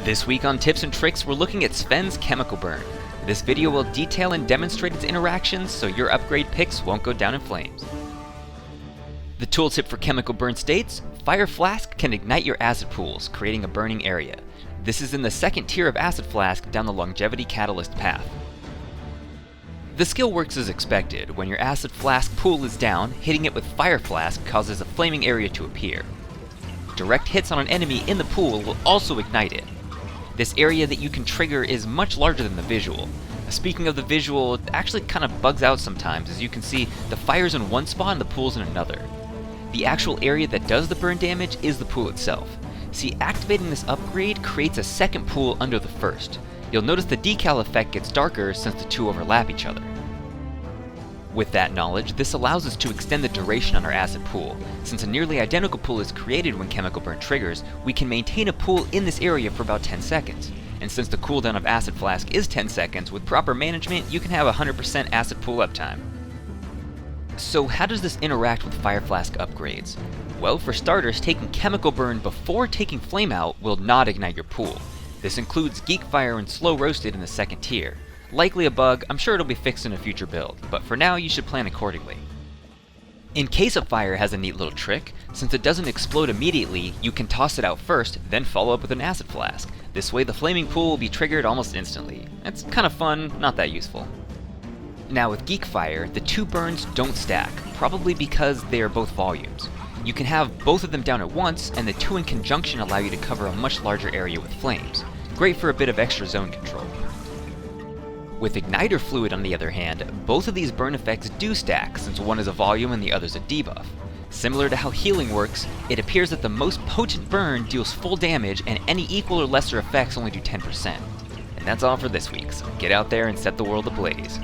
This week on Tips and Tricks, we're looking at Sven's chemical burn. This video will detail and demonstrate its interactions so your upgrade picks won't go down in flames. The tooltip for chemical burn states, Fire Flask can ignite your acid pools, creating a burning area. This is in the second tier of acid flask down the longevity catalyst path. The skill works as expected. When your acid flask pool is down, hitting it with Fire Flask causes a flaming area to appear. Direct hits on an enemy in the pool will also ignite it. This area that you can trigger is much larger than the visual. Speaking of the visual, it actually kind of bugs out sometimes. As you can see, the fire's in one spot and the pool's in another. The actual area that does the burn damage is the pool itself. See, activating this upgrade creates a second pool under the first. You'll notice the decal effect gets darker since the two overlap each other. With that knowledge, this allows us to extend the duration on our acid pool. Since a nearly identical pool is created when chemical burn triggers, we can maintain a pool in this area for about 10 seconds. And since the cooldown of acid flask is 10 seconds, with proper management, you can have 100% acid pool uptime. So how does this interact with Fire Flask upgrades? Well, for starters, taking chemical burn before taking flame out will not ignite your pool. This includes Geek Fire and Slow Roasted in the second tier. Likely a bug, I'm sure it'll be fixed in a future build, but for now you should plan accordingly. ENCASE Fire has a neat little trick. Since it doesn't explode immediately, you can toss it out first, then follow up with an acid flask. This way the flaming pool will be triggered almost instantly. It's kind of fun, not that useful. Now with Geek Fire, the two burns don't stack, probably because they are both volumes. You can have both of them down at once, and the two in conjunction allow you to cover a much larger area with flames. Great for a bit of extra zone control. With Igniter Fluid, on the other hand, both of these burn effects do stack, since one is a volume and the other's a debuff. Similar to how healing works, it appears that the most potent burn deals full damage and any equal or lesser effects only do 10%. And that's all for this week, so get out there and set the world ablaze.